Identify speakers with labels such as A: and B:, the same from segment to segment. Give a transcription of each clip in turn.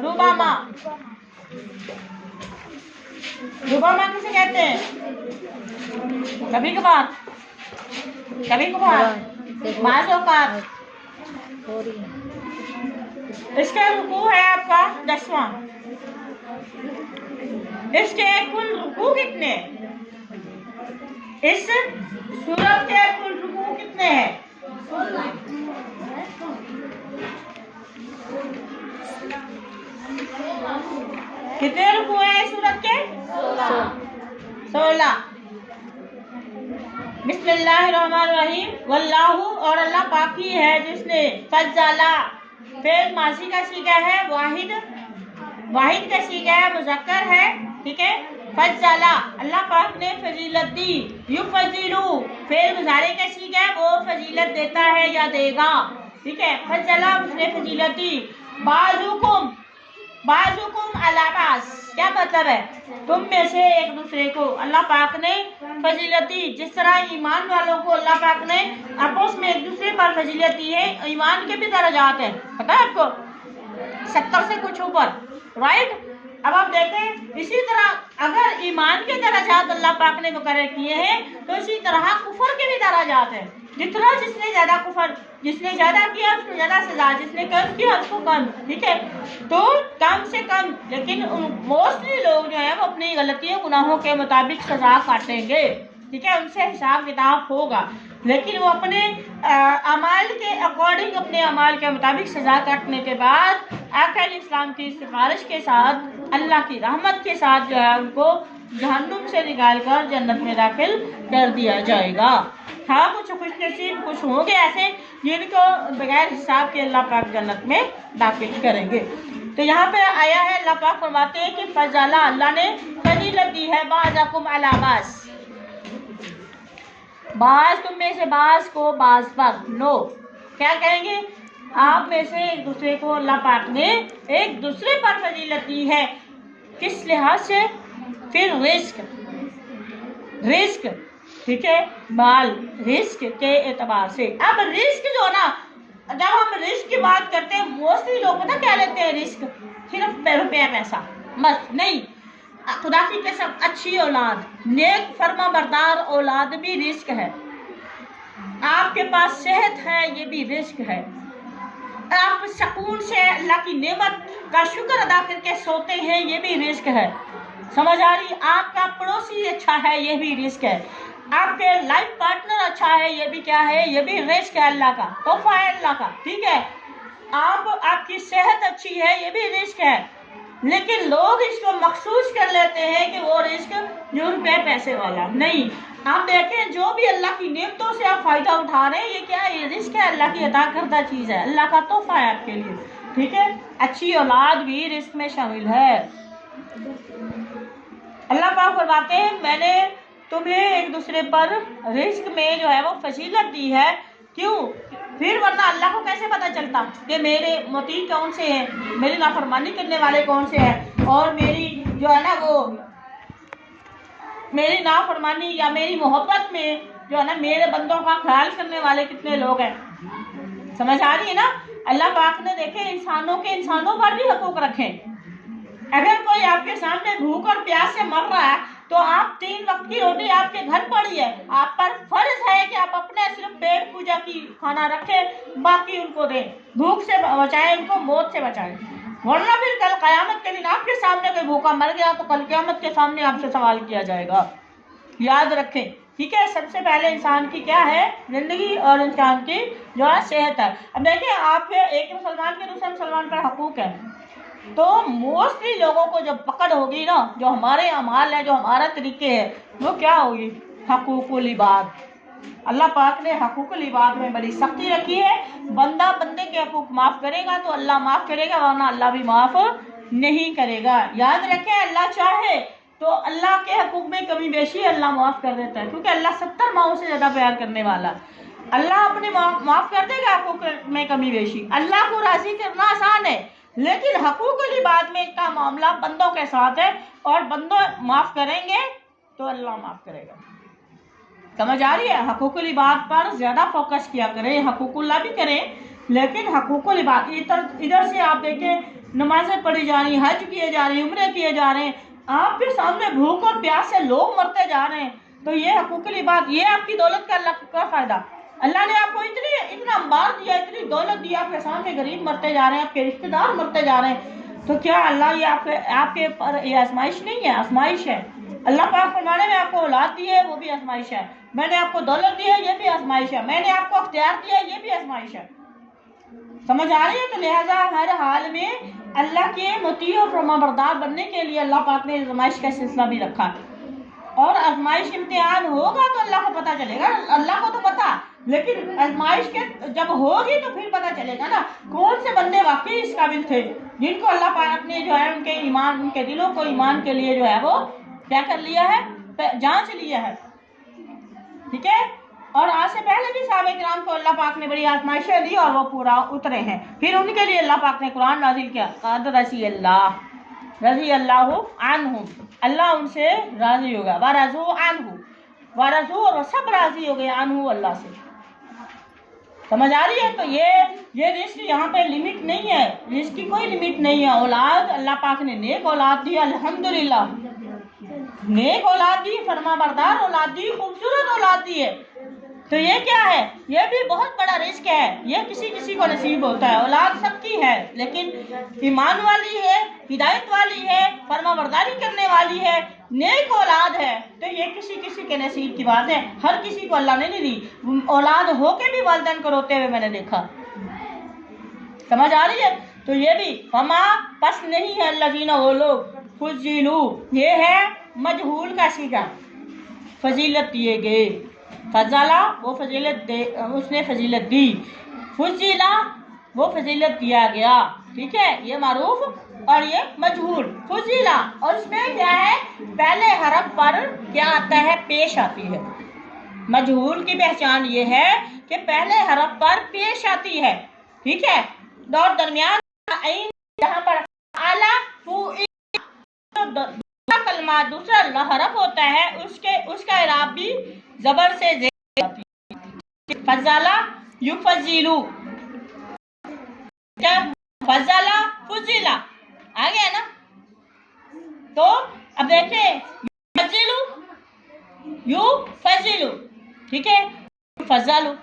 A: रुबामा। रुबामा किसे कहते हैं? कभी कभार, कभी कभार, बाज़ औक़ात। इसका रुकू है आपका 10वां। इसके कुल रुकू कितने? इस सूरत के कुल रुकू कितने हैं? कितने रुकू हैं इस सूरत के? 16। बिस्मिल्लाहिर्रहमानिर्रहीम। वल्लाहु, और अल्लाह पाक ही है जिसने फज़्ज़ला, फिर माजी का सीगा है, वाहिद, वाहिद का सीगा है, मुज़क्कर है, ठीक है। फज़्ज़ला, अल्लाह पाक ने फजीलत दी। युफ़ज़्ज़िलु, फिर मुज़ारे का सीगा है, वो फजीलत देता है या देगा, ठीक है। फज़्ज़ला, उसने फजीलत दी। बाज़ुकुम, बाज़ुकुम अला बाज़, क्या मतलब है? तुम में से एक दूसरे को अल्लाह पाक ने फजीलत दी। जिस तरह ईमान वालों को अल्लाह पाक ने आपस में एक दूसरे पर फजीलत दी है, ईमान के भी दर्जात हैं, पता है आपको, 70 से कुछ ऊपर, राइट। अब आप देखें, इसी तरह अगर ईमान के दर्जात अल्लाह पाक ने मुकर्रर किए हैं, तो इसी तरह कुफर के भी दर्जात हैं। जितना जिसने ज्यादा कुफर, जिसने ज्यादा किया उसको ज्यादा सजा, जिसने कम किया उसको कम, ठीक है। तो कम से कम, लेकिन मोस्टली लोग जो है वो अपनी गलतियों गुनाहों के मुताबिक सजा काटेंगे, ठीक है। उनसे हिसाब किताब होगा, लेकिन वो अपने अमाल के अकॉर्डिंग, अपने अमाल के मुताबिक सजा काटने के बाद आका इस्लाम की सिफारिश के साथ, अल्लाह की रहमत के साथ जो है उनको जहन्नुम से निकाल कर जन्नत में दाखिल कर दिया जाएगा। हाँ, कुछ खुशनसीब कुछ होंगे ऐसे जिनको बगैर हिसाब के अल्लाह पाक जन्नत में दाखिल करेंगे। तो यहाँ पे आया है, अल्लाह पाक फरमाते हैं कि फज़ला, अल्लाह ने फजीलत दी है, बाज़कुम अला बाज़, बाज़ तुम में से बाज़ को बाज़ पर, नो, क्या कहेंगे? आप में से एक दूसरे को अल्लाह पाक ने एक दूसरे पर फजीलत दी है। किस लिहाज से? फिर रिस्क, रिस्क, ठीक है, माल, रिस्क के एतबार से। अब रिस्क जो है ना, जब हम रिस्क की बात करते हैं, मोस्टली लोग पता क्या लेते हैं? रिस्क सिर्फ रुपया पैसा, बस नहीं। खुदा की कसम, अच्छी औलाद, नेक फर्मा बरदार औलाद भी रिस्क है। आपके पास सेहत है, ये भी रिस्क है। आप सुकून से अल्लाह की नेमत का शुक्र अदा करके सोते हैं, ये भी रिस्क है, समझ आ रही? आपका पड़ोसी अच्छा है, ये भी रिस्क है। आपके लाइफ पार्टनर अच्छा है, ये भी क्या है? ये भी रिस्क है, अल्लाह का तोहफा है, अल्लाह का, ठीक है। आपकी सेहत अच्छी है, ये भी रिस्क है, लेकिन लोग इसको मखसूस कर लेते हैं कि वो रिस्क जो रुपये पैसे वाला नहीं। आप देखें, जो भी अल्लाह की नेमतों से आप फायदा उठा रहे हैं, ये क्या है? ये रिस्क है, अल्लाह की अता करदा चीज़ है, अल्लाह का तोहफा है आपके लिए, ठीक है। अच्छी औलाद भी रिस्क में शामिल है। अल्लाह पाक फरमाते हैं, मैंने तुम्हें एक दूसरे पर रिस्क में जो है वो फजीलत दी है। क्यों? फिर वरना अल्लाह को कैसे पता चलता कि मेरे मुती कौन से हैं, मेरी नाफरमानी करने वाले कौन से हैं, और मेरी जो है ना वो मेरी नाफरमानी या मेरी मोहब्बत में जो है ना मेरे बंदों का ख्याल करने वाले कितने लोग हैं। समझ आ रही है ना? अल्लाह पाक ने देखे इंसानों के इंसानों पर भी हकूक रखे। अगर कोई आपके सामने भूख और प्यास से मर रहा है तो आप 3 वक्त की रोटी आपके घर पड़ी है, आप पर फर्ज है कि आप अपने सिर्फ पेट पूजा की खाना रखें, बाकी उनको दें, भूख से बचाएं, उनको मौत से बचाएं। वरना फिर कल क़यामत के दिन आपके सामने कोई भूखा मर गया तो कल क़यामत के सामने आपसे सवाल किया जाएगा। याद रखें, ठीक है। सबसे पहले इंसान की क्या है? जिंदगी, और इंसान की जो है सेहत है। अब देखिए, आप एक मुसलमान के दूसरे मुसलमान पर हकूक है, तो मोस्टली लोगों को जब पकड़ होगी ना, जो हमारे अमाल है, जो हमारा तरीके है, वो क्या होगी? हकूकुल इबाद। अल्लाह पाक ने हकूकुल इबाद में बड़ी सख्ती रखी है। बंदा बंदे के हकूक माफ़ करेगा तो अल्लाह माफ़ करेगा, वरना अल्लाह भी माफ़ नहीं करेगा। याद रखें, अल्लाह चाहे तो अल्लाह के हकूक में कमी बेशी अल्लाह माफ़ कर देता है, क्योंकि अल्लाह 70 माओं से ज़्यादा प्यार करने वाला। अल्लाह अपने माफ़ कर देगा हकूक में कमी बेशी। अल्लाह को राज़ी करना आसान है, लेकिन हकूकुल इबाद में का मामला बंदों के साथ है, और बंदों माफ़ करेंगे तो अल्लाह माफ़ करेगा। समझ आ रही है? हकूकुल इबाद पर ज़्यादा फोकस किया करें, हकूकुल्लाह भी करें, लेकिन हकूकुल इबाद इधर से आप देखें, नमाजें पढ़ी जा रही, हज किए जा रहे हैं, उम्रे किए जा रहे हैं, आपके सामने भूख और प्यास से लोग मरते जा रहे हैं, तो ये हकूक़ी बात, ये आपकी दौलत का अल्लाह का फ़ायदा। अल्लाह ने आपको इतना अंबार दिया, इतनी दौलत दी, आपके सामने गरीब मरते जा रहे हैं, आपके रिश्तेदार मरते जा रहे हैं, तो क्या अल्लाह ये आपके पर ये आजमाइश नहीं है? आजमाइश है। अल्लाह पाक फरमाने में आपको औलाद दी है, वो भी आजमाइश है। मैंने आपको दौलत दी है, ये भी आजमाइश है। मैंने आपको अख्तियार दिया है, ये भी आजमाइश है। समझ आ रही है? तो लिहाजा हर हाल में अल्लाह के मुती और फरमाबरदार बनने के लिए अल्लाह पाक ने आजमाइश का सिलसिला भी रखा है। और आजमाइश इम्तिहान होगा तो अल्लाह को पता चलेगा, अल्लाह को तो पता, लेकिन आजमाइश के जब होगी तो फिर पता चलेगा ना कौन से बंदे वाकई इस काबिल थे, जिनको अल्लाह पाक ने जो है उनके ईमान, उनके दिलों को ईमान के लिए जो है वो क्या कर लिया है, जांच लिया है। ठीक है। और आज से पहले भी सहाबा किराम को अल्लाह पाक ने बड़ी आजमाइशें दी और वो पूरा उतरे हैं। फिर उनके लिए अल्लाह पाक ने कुरान नाजिल किया, क़द रज़ी अल्लाहु अन्हुम, अल्लाह उनसे राजी होगा, वरज़ू अन्हु, वरज़ू और सब राजी हो गए अन्हु, अल्लाह से। समझ आ रही है? तो ये रिस्क यहाँ पे लिमिट नहीं है, रिस्क की कोई लिमिट नहीं है। औलाद अल्लाह पाक ने नेक औलाद दी, अल्हम्दुलिल्लाह, नेक औलाद दी, फरमाबरदार औलाद दी, खूबसूरत औलाद दी है। तो ये क्या है? ये भी बहुत बड़ा रिस्क है, ये किसी किसी को नसीब होता है। औलाद सबकी है, लेकिन ईमान वाली है, हिदायत वाली है, फरमाबरदारी करने वाली है, नेक औलाद है, तो ये किसी किसी के नसीब की बात है। हर किसी को अल्लाह ने नहीं दी। औलाद होके भी वालिदैन को रोते हुए मैंने देखा। समझ आ रही है? तो ये भी फमा पस नहीं है अल्लज़ीना, वो लोग, फुज़िलू, ये है मजहूल का सीगा, फजीलत दिए गए। फजला वो फजीलत दे, उसने फजीलत दी, फुजिला वो फजीलत दिया गया। ठीक है, ये मारूफ और ये मजहूल। फुजिला, और इसमें क्या है, पहले हरफ पर क्या आता है, पेश आती है। मजहूल की पहचान ये है कि पहले हरफ पर पेश आती है। ठीक है, और दरमियान जहाँ पर आला कलमा दूसरा हरफ होता है, उसका इराब भी जबर से फज़ला युफज़िलू, क्या फज़ला फुजिला आ गया ना। तो अब देखें, फज़िलू युफज़िलू, ठीक है, फज़लू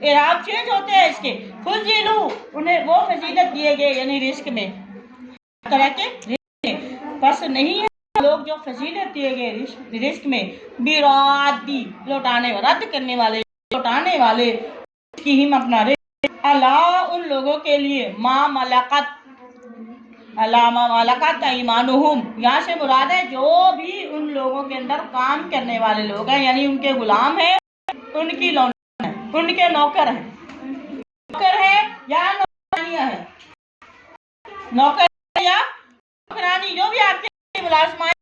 A: इराब चेंज होते हैं इसके। फुजिलू, उन्हें वो फजीलत दिए गए, यानी रिस्क में तरह के बस नहीं है लोग जो फजीलत दिए गए रिस्क में, बिरादी लौटाने, रद्द करने वाले, लौटाने वाले की हिम्मत ना रहे। अला उन लोगों के लिए, मा मलकत, अला मा मलकत ईमानुहुम, यहाँ से मुराद है जो भी उन लोगों के अंदर काम करने वाले लोग हैं, यानी उनके गुलाम हैं, उनकी लौंडा है, उनके नौकर हैं, नौकर है या नौकरानियां है, नौकर या नौकरानी, जो भी आपके मुलाजमा है।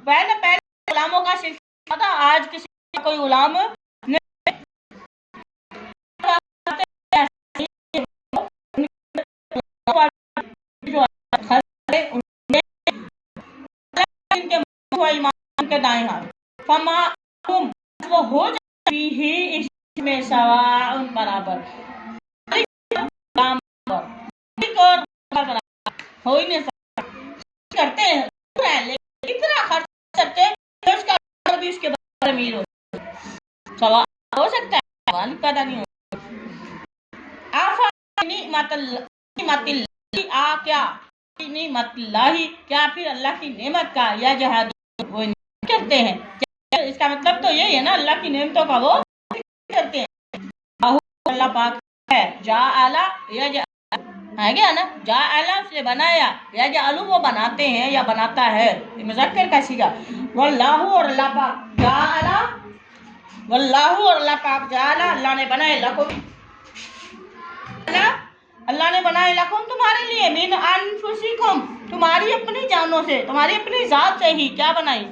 A: पहले गुलामों का सिलसिला था, आज किसी का कोई गुलाम के दाएं हाथ, फमा वो हो जाती ही इसमें सवाउन बराबर, हो ही नहीं सकता, करते हैं इतना खर्च करते हैं उसका भी उसके बराबर अमीर हो, सवाल हो सकता है, सवाल पैदा नहीं हो। क्या फिर अल्लाह की नेमत का या जहाद वो नहीं करते हैं? इसका मतलब तो यही है ना, अल्लाह की नेमतों का वो करते हैं। अल्लाह पाक है जा आला या जा आ गया ना, जा आला उसने बनाया, या जा अलू वो बनाते हैं या बनाता है, मुज़क्कर का सीगा। वल्लाहु और अल्लाह पाक जा आला, वल्लाहु और अल्लाह पाक जा आला, अल्लाह ने बनाए लकुम, अल्लाह ने बनाए लकुम तुम्हारे लिए, मिन अनफुसिकुम तुम्हारी अपनी जानों से, तुम्हारी अपनी जात से ही क्या बनाई,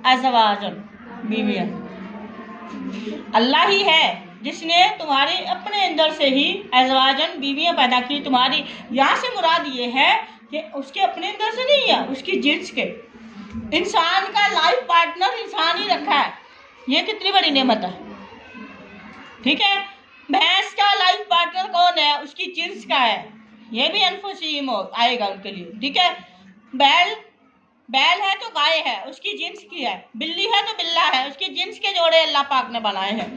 A: अज़वाजन बीवियां। अल्लाह ही है जिसने तुम्हारे अपने अंदर से ही अज़वाजन बीवियां पैदा की। तुम्हारी यहाँ से मुराद ये है कि उसके अपने अंदर से नहीं है, उसकी जिन्स के। इंसान का लाइफ पार्टनर इंसान ही रखा है, ये कितनी बड़ी नेमत है। ठीक है, भैंस का लाइफ पार्टनर कौन है, उसकी जिन्स का है। ये भी अनफुसीम आएगा उनके लिए, ठीक है। बैल है तो गाय है, उसकी जिन्स की है। बिल्ली है तो बिल्ला है, उसकी जिन्स के जोड़े अल्लाह पाक ने बनाए हैं।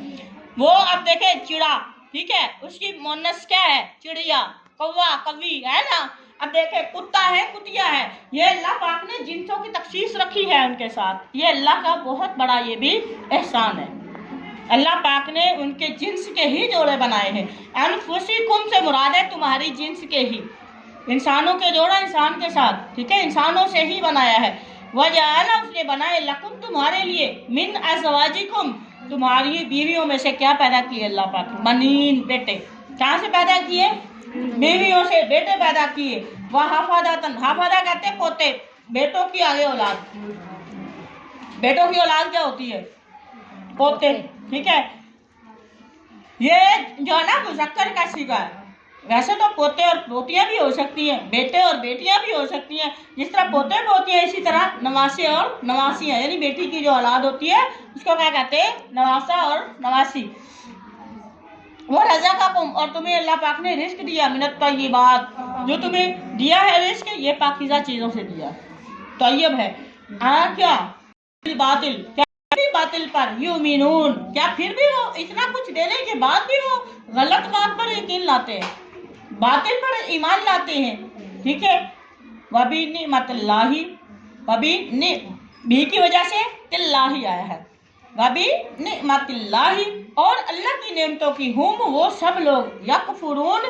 A: वो अब देखे चिड़ा, ठीक है, उसकी मोनस क्या है, चिड़िया, कौवा, कौवी, है ना। अब देखे कुत्ता है, कुतिया है, ये अल्लाह पाक ने जिन्सों की तखसीस रखी है उनके साथ। ये अल्लाह का बहुत बड़ा ये भी एहसान है। अल्लाह पाक ने उनके जिन्स के ही जोड़े बनाए हैं। अनफुसिकुम से मुराद है तुम्हारी जिन्स के ही, इंसानों के जोड़ा इंसान के साथ, ठीक है, इंसानों से ही बनाया है। वजअला उसने बनाए लकुम तुम्हारे लिए, मिन अज़वाजिकुम तुम्हारी बीवियों में से क्या पैदा किए अल्लाह पाक, बनीन बेटे। कहाँ से पैदा किए, बीवियों से बेटे पैदा किए। वह हफादतन, हफादा कहते हैं पोते, बेटों की आगे औलाद। बेटों की औलाद क्या होती है, पोते, ठीक है। ये जो है ना मुज़क्कर का सीगा है। वैसे तो पोते और पोतियाँ भी हो सकती हैं, बेटे और बेटियाँ भी हो सकती हैं। जिस तरह पोते पोती है, इसी तरह नवासे और नवासी है, यानी बेटी की जो औलाद होती है उसको क्या कहते हैं, नवासा और नवासी। वो रजा का कुम, और तुम्हें अल्लाह पाक ने रिस्क दिया, मिनत तय्यिबात, जो तुम्हें दिया है रिस्क ये पाकीज़ा चीज़ों से दिया, तय्यब है। क्या बातिल, क्या बातिल पर युमिनून, क्या फिर भी वो इतना कुछ देने के बाद भी वो गलत बात पर यकीन लाते हैं, बातिल पर ईमान लाते हैं, ठीक है। वबी निमतल्लाही, वबी नि भी की वजह से तिल्लाही आया है, वबी निमतल्लाही, और अल्लाह की नेमतों की, हुम वो सब लोग, यकफुरून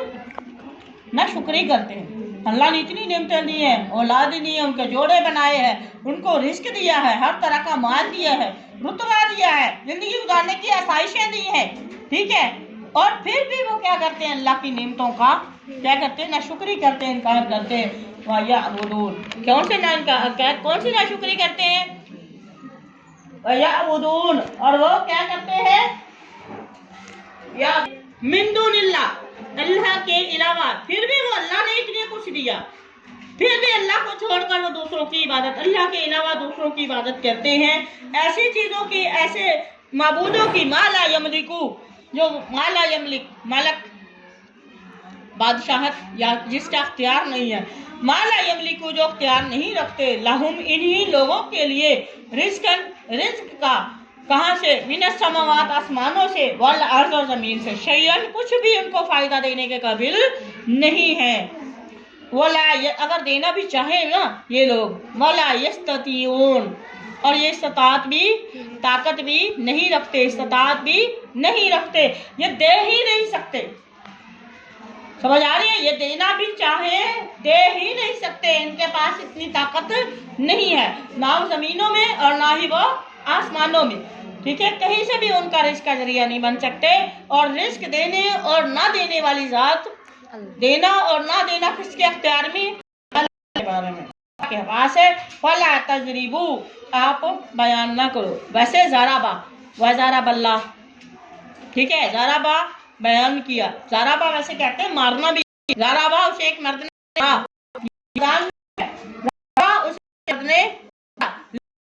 A: ना शुक्री करते हैं। अल्लाह ने इतनी नेमतें दी हैं, औलाद दी है, उनके जोड़े बनाए हैं, उनको रिस्क दिया है, हर तरह का माल दिया है, रुतबा दिया है, जिंदगी गुजारने की आसाइशें दी हैं, ठीक है। और फिर भी वो क्या करते हैं, अल्लाह की नेमतों का क्या करते हैं, नाशुक्री करते हैं, इनकार करते हैं। वयअबुदून, कौन से ना इनका, कौन सी नाशुक्री करते हैं, वयअबुदून, और वो क्या करते हैं, या मिन दुनिल्लाह, अल्लाह के अलावा। फिर भी वो अल्लाह ने इतने कुछ दिया, फिर भी अल्लाह को छोड़कर वो दूसरों की इबादत, अल्लाह के अलावा दूसरों की इबादत करते हैं, ऐसी चीज़ों की, ऐसे माबूदों की, माला यमलिकू, जो माला यमलिक, मालक बादशाहत या जिसका अख्तियार नहीं है, माला यमलिकू जो अख्तियार नहीं रखते, लहुम इन्हीं लोगों के लिए, रिज़्क़न रिज़्क़ का, कहाँ से, मिनस समावात आसमानों से, वल अर्ज़ और ज़मीन से, शैयन कुछ भी उनको फ़ायदा देने के काबिल नहीं है। वला अगर देना भी चाहे ना ये लोग, वला यस्ततीऊन, और ये इस्तात भी, ताकत भी नहीं रखते, इस्तात भी नहीं रखते, ये दे ही नहीं सकते। समझ आ रही है, ये देना भी चाहे दे ही नहीं सकते, इनके पास इतनी ताकत नहीं है, ना ज़मीनों में और ना ही वो आसमानों में, ठीक है। कहीं से भी उनका रिस्क का जरिया नहीं बन सकते। और रिस्क देने और ना देने वाली ज़ात, देना और ना देना किसके अख्तियार में, अल्लाह के बारे में के पास है। फला तजरीबू, आप बयान ना करो। वैसे ज़राबा व ज़राबल्लाह, ठीक है, ज़राबा बयान किया, ज़राबा वैसे कहते हैं मारना भी, ज़राबा उसे एक मर्द ने, उस मर्द ने,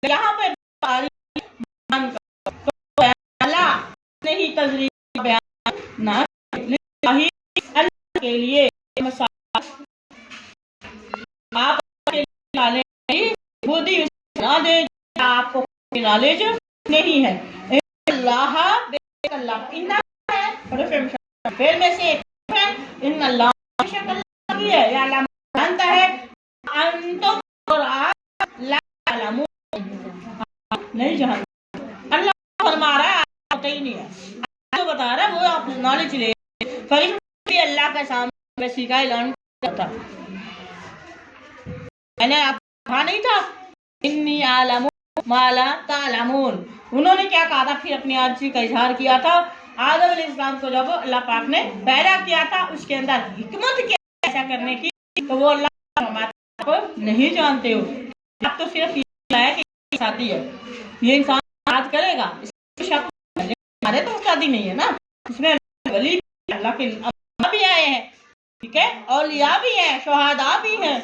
A: यहाँ पे नहीं तजरीब बयान ना के लिए, आप खुद ही ना दे, आपको नॉलेज नहीं है। अल्लाह फिर में से इन अल्लाह जानता है, अंतुम और आप नहीं जानते। अल्लाह फरमा रहा है, पता ही नहीं है, जो बता रहा है वो आप नॉलेज ले। फरीक भी अल्लाह के सामने सीखा ऐलान करता, मैंने आप कहा नहीं था, इन्नी आलमू माला तालमून। उन्होंने क्या कहा था, फिर अपनी आजिज़ी का इजहार किया था। आदम अलैहिस्सलाम को जब अल्लाह पाक ने पैदा किया था, उसके अंदर हिकमत क्या ऐसा करने की, तो वो अल्लाह को नहीं जानते हो, आप तो सिर्फ ये है कि शादी है, ये इंसान बात करेगा, हमारे तो शादी नहीं है ना, इसमें वली अल्लाह के भी आए हैं, ठीक है, औलिया भी हैं, शुहदा भी हैं,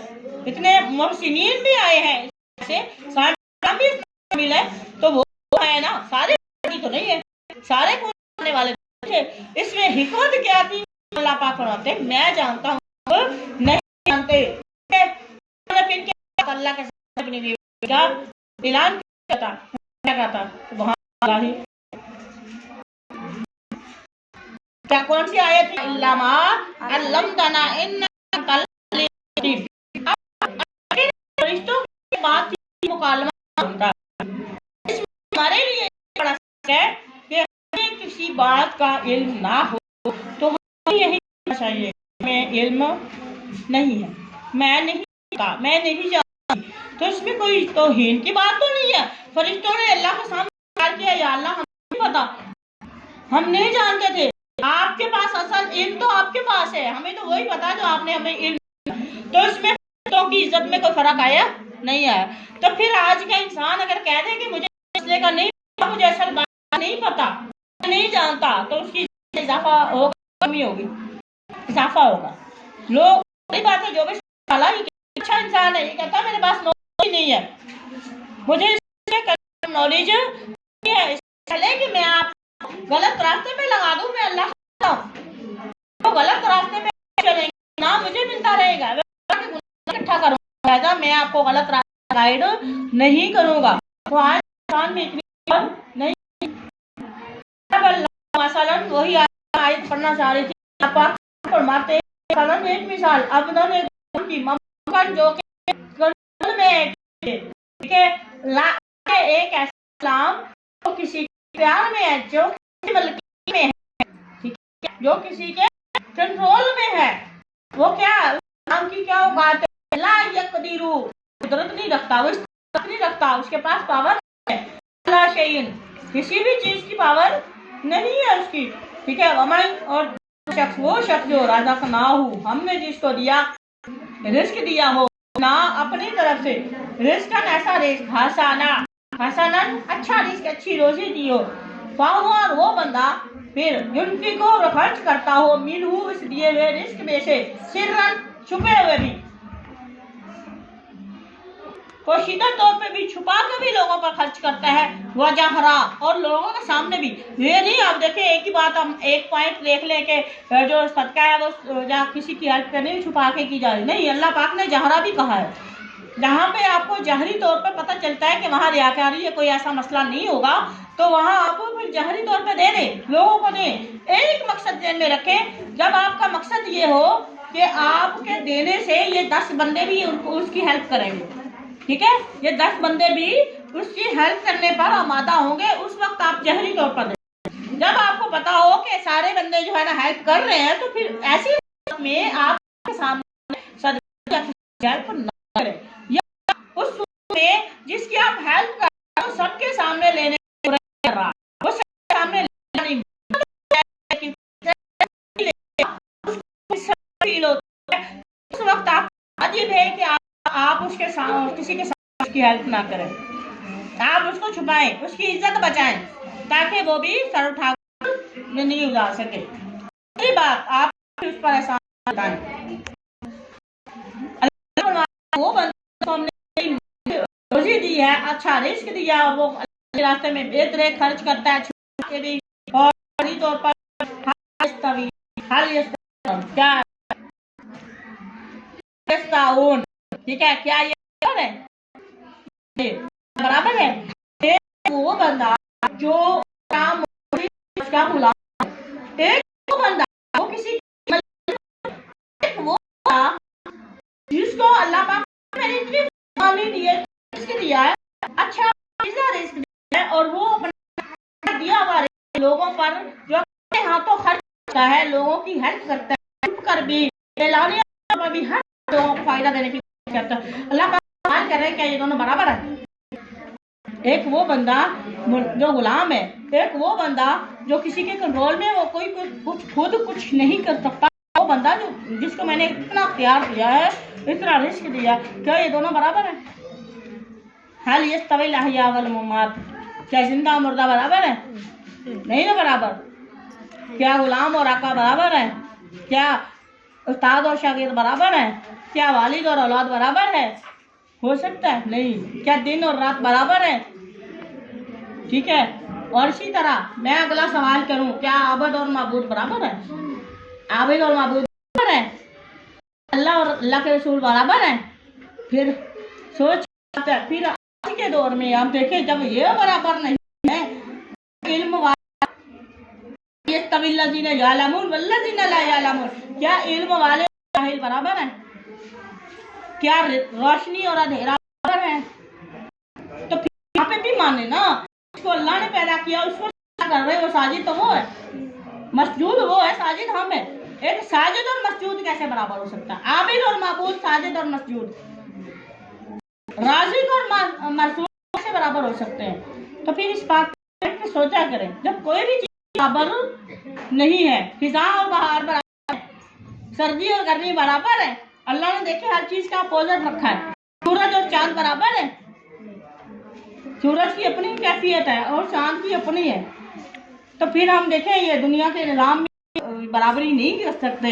A: इतने मुहसिनीन भी आए हैं, ऐसे सारे भी शामिल है, तो वो है ना, सारे तो नहीं है, सारे आने वाले थे। इसमें हिकमत क्या थी, अल्लाह पाक फरमाते हैं मैं जानता हूँ नहीं जानते। अल्लाह के साथ अपनी बीवी का ऐलान किया था, क्या कहा था? सुभान अल्लाह। क्या कौन सी आयत है? इल्लामा अल्लमतना इन्नका लतीफ। फरिश्तों की बात मुकालमा होता है। हमारे लिए बड़ा है कि हमें किसी बात का इल्म ना हो तो हमें यही चाहिए मैं इल्म नहीं है, मैं नहीं जानती, तो इसमें कोई तौहीन की बात तो नहीं है। फरिश्तों ने अल्लाह के सामने सवाल किया, या अल्लाह हमें नहीं पता, हम नहीं जानते थे। आपके पास असल इल्म तो आपके पास है, हमें तो वही पता जो आपने हमें इल्म, तो इसमें फरिश्तों की इज्जत में कोई फर्क आया नहीं आया। तो फिर आज का इंसान अगर कह दे कि मुझे इसलिए का नहीं पता, मुझे असल बात नहीं पता, नहीं जानता, तो उसकी इजाफा होगा, कमी होगी, इजाफा होगा। लोग बड़ी बात है, जो भी अच्छा इंसान है ये कहता है मेरे पास नॉलेज नहीं है, मुझे नॉलेज नहीं है, चले कि मैं आप गलत रास्ते पे लगा दूं, मैं अल्लाह तो गलत रास्ते पे चलेंगे ना, मुझे मिलता रहेगा, इकट्ठा करूंगा, मैं आपको गलत रास्ते गाइड नहीं करूंगा। तो आज इंसान में इतनी नहीं, मसलन वही आयत पढ़ना चाह रही थी, आप फरमाते एक मिसाल अबदन की ममकन जो कि कंट्रोल में, ठीक है, एक ऐसा इस्लाम जो किसी के प्यार में है, जो किसी मलकी में है, ठीक है, जो किसी के कंट्रोल में है, वो क्या इस्लाम की क्या बात है? ला यक़दीरु, कुदरत नहीं रखता, वो नहीं रखता, उसके पास पावर है, ला शैइन, किसी भी चीज की पावर नहीं है उसकी, ठीक है। वमन, और शख्स, वो शख्स जो रज़क़नाहु, हमने जिसको दिया, रिस्क दिया हो, ना अपनी तरफ से रिस्क, ऐसा रिस्क हसनन, अच्छा रिस्क, अच्छी रोजी दी हो, और वो बंदा फिर जिनकी को खर्च करता हो, मिनहु, इस दिए हुए रिस्क में से, सिर्रन, छुपे हुए भी, पोशीदा तौर पे भी, छुपा के भी लोगों पर खर्च करता है, वजहरा, और लोगों के सामने भी। ये नहीं आप देखें, एक ही बात हम एक पॉइंट देख ले के जो सदका है वो जहाँ किसी की हेल्प करने छुपा के की जाए, नहीं, अल्लाह पाक ने जहरा भी कहा है, जहाँ पे आपको जहरी तौर पे पता चलता है कि वहाँ रियाकारी है, कोई ऐसा मसला नहीं होगा, तो वहाँ आप फिर जहरी तौर पे दे दें, लोगों को दें। एक मकसद ध्यान में रखें, जब आपका मकसद ये हो कि आपके देने से ये 10 बंदे भी उसकी हेल्प करेंगे, ठीक है, ये 10 बंदे भी उसकी हेल्प करने पर आमादा होंगे, उस वक्त आप जहरी तौर पर दें। जब आपको पता हो कि सारे बंदे जो है ना हेल्प कर रहे हैं, तो फिर ऐसी में आपके सामने हेल्प न करें, या उस में जिसकी आप हेल्प कर रहे हो सबके सामने लेने कर रहा, उसके सामने नहीं, उस वक्त आप अजीब है कि आप उसके साथ किसी के साथ उसकी हेल्प ना करें, आप उसको छुपाएं, उसकी इज्जत बचाएं, ताकि वो भी सर उठा नहीं उतार सके। दूसरी बात, आप उस पर एहसान बताएं, वो बंदा हमने रोजी दी है, अच्छा रिस्क दिया, वो रास्ते में बेहतरे खर्च करता है, छुपा भी, और तौर पर क्या ठीक है, क्या ये बराबर है? वो बंदा जो काम उसका गुलाम, एक वो बंदा वो किसी वो जिसको अल्लाह पाक ने इतनी नहीं दिए, रिस्क दिया है, अच्छा रिस्क दिया है, और वो अपना दिया हुआ लोगों पर जो अपने हाथों खर्च करता है, लोगों की हेल्प करता है, कर भी एलानिया पर भी हर लोगों को फायदा देने की कोशिश करता है। अल्लाह पाक सवाल कर रहे हैं, क्या ये दोनों बराबर है? एक वो बंदा जो गुलाम है, एक वो बंदा जो किसी के कंट्रोल में, वो कोई कुछ खुद कुछ नहीं कर सकता, वो बंदा जो जिसको मैंने इतना प्यार दिया है, इतना रिस्क दिया, क्या ये दोनों बराबर है? हाल यस्तवी अल-अहया वल अमवात, क्या जिंदा मुर्दा बराबर है? नहीं ना बराबर। क्या गुलाम और आका बराबर है? क्या उस्ताद और शागिर्द बराबर है? क्या वालिद और औलाद बराबर है? हो सकता है नहीं। क्या दिन और रात बराबर है? ठीक है। और इसी तरह मैं अगला सवाल करूं, क्या आबद और माबूद बराबर है? आबिद और माबूद बराबर है? अल्लाह और अल्लाह के रसूल बराबर हैं? फिर सोच, फिर आज के दौर में आप देखें जब ये बराबर नहीं है, इल्म यस्तविल्लज़ीना यअलमून वल्लज़ीना ला यअलमून, क्या इल्म वाले जाहिल बराबर हैं? क्या रोशनी और अंधेरा बराबर है? तो फिर यहाँ पे भी माने ना, उसको अल्लाह ने पैदा किया, उसको कर रहे हो साजिद तो वो है, मसजूद वो है, साजिद हम है। एक साजिद और मसजूद कैसे बराबर हो सकता है? आबिद और माबूद, साजिद और मसजूद, राज़िक और मरसूल कैसे बराबर हो सकते हैं? तो फिर इस बात पे सोचा करें, जब कोई भी चीज बराबर नहीं है, फिजा और बहार बराबर है, सर्दी और गर्मी बराबर है, अल्लाह ने देखे हर चीज का अपोजिट रखा है। सूरज और चांद बराबर है, सूरज की अपनी कैफियत है और चांद की अपनी है। तो फिर हम देखें ये दुनिया के निज़ाम में बराबरी नहीं कर सकते,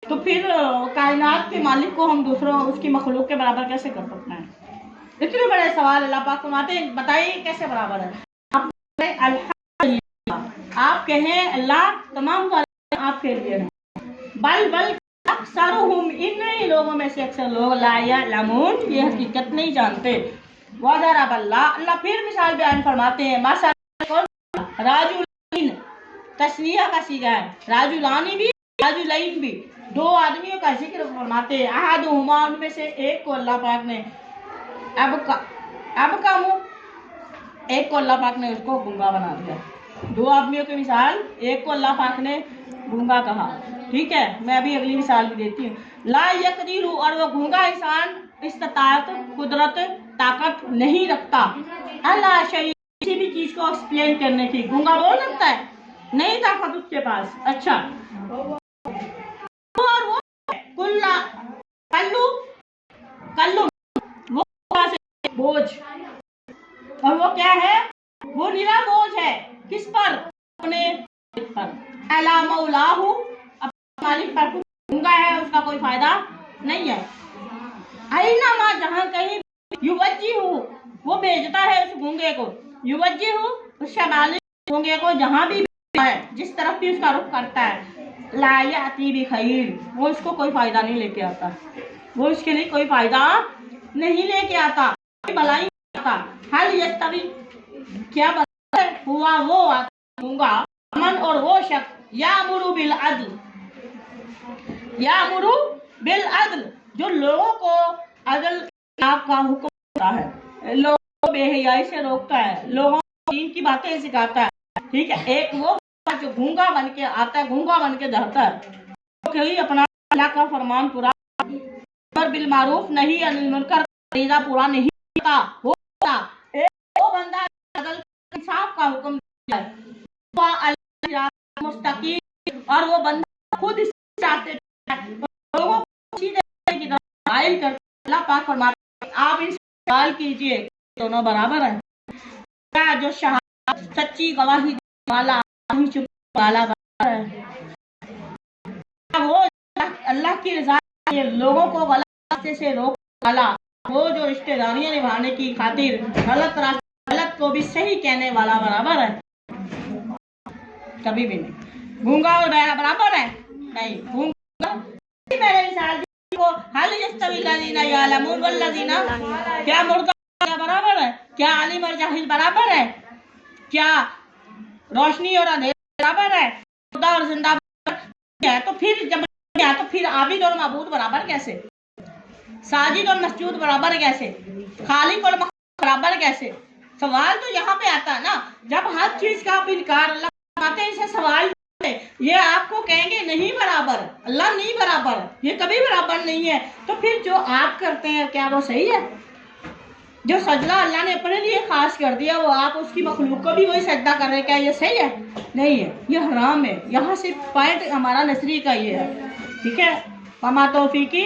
A: तो फिर कायनात के मालिक को हम दूसरों उसकी मखलूक के बराबर कैसे कर सकते हैं? इतने बड़े सवाल अल्लाह पाक फरमाते हैं, बताइए कैसे बराबर है? आप कहें अल्लाह तमाम आपके लिए है। बल अक्सरुहुम, इन लोगों में से अक्सर लोग ला यअलमून, ये हकीकत नहीं जानते। वज़रब अल्लाह फिर मिसाल बयान फरमाते हैं, राजुलैन, तस्निया का सीगा है, राजुलानी भी राजुलैन भी, दो आदमियों का जिक्र फरमाते हैं। अहदुहुमा, उनमें से एक को अल्लाह पाक ने अब का मुंह, एक को अल्लाह पाक ने उसको गूंगा बना दिया। दो आदमियों की मिसाल, एक को अल्लाह पाक ने गूंगा कहा, ठीक है। मैं अभी अगली मिसाल भी देती हूँ। ला यक़दीरु, और वो गूंगा इंसान इस्तिताअत, कुदरत, ताकत नहीं रखता, अला शै, किसी भी चीज को एक्सप्लेन करने की। गूंगा बोल सकता है? नहीं ताकत उसके पास। अच्छा, और वो कुल्ला कल्लू वो बोझ, और वो क्या है? वो निरा बोझ है, किस पर? अपने पर। अला मौलाहु, अपने मालिक पर गूंगा है, उसका कोई फायदा नहीं है। आईना मा, जहाँ कहीं, युवज्जिहु, वो भेजता है उस गूंगे को, युवज्जिहु, उस मालिक गूंगे को जहाँ भी है, जिस तरफ भी उसका रुख करता है, ला याती बिखैर, वो उसको कोई फायदा नहीं लेके आता, वो उसके लिए कोई फायदा नहीं लेके आता, कोई भलाई नहीं आता। हल यस्तवी, क्या बता हुआ वो गूंगा, अमन, और वो शख्स यामुरु बिल अदल, यामुरु बिल अदल, जो लोगों को अदल का हुक्म देता है, लोगों को बेहयाई से रोकता है, लोगों को दीन की बातें सिखाता है, ठीक है। एक वो जो गूंगा बन के आता है, गूंगा बन के जाता है, तो अपना अल्लाह का फरमान पूरा पर बिल मारूफ नहीं अनिल मुनकर फरीज़ा पूरा नहीं होता। एक वो बंदा अदल इंसाफ का हुक्म देता है, मुस्तकीम, और वो बंदा खुद इस रास्ते लोगों को सीधे की तरफ माइल कर। अल्लाह पाक फरमाते हैं, आप इनसे सवाल कीजिए, दोनों बराबर हैं क्या? जो शहादत, सच्ची गवाही वाला, चुप वाला बराबर है? वो अल्लाह की रज़ा के लोगों को गलत रास्ते से रोकने वाला, वो जो रिश्तेदारियां निभाने की खातिर गलत को भी सही कहने वाला बराबर है? कभी भी नहीं। गूंगा और बहरा बराबर है? नहीं। गूंगा मेरे मिसाल को हल यस्तविल्लज़ीना यअलमून वल्लज़ीना, क्या मुर्दा बराबर है? क्या आलिम और जाहिल बराबर है? क्या रोशनी और अंधेरा बराबर है? मुर्दा और जिंदा है? तो फिर जब तो फिर आबिद और माबूद बराबर कैसे? साजिद और मसजूद बराबर कैसे? खालिक और मखलूक बराबर कैसे? सवाल तो यहाँ पे आता है ना, जब हर चीज का आप इनकार अल्लाह आते हैं, इसे सवाल ये आपको कहेंगे नहीं बराबर, अल्लाह नहीं बराबर, ये कभी बराबर नहीं है। तो फिर जो आप करते हैं क्या वो सही है? जो सजदा अल्लाह ने अपने लिए खास कर दिया, वो आप उसकी मखलूक को भी वही सजदा कर रहे हैं, क्या ये सही है? नहीं है, ये हराम है। यहाँ से पॉइंट हमारा नजरी का ये है, ठीक है। वमा तौफीकी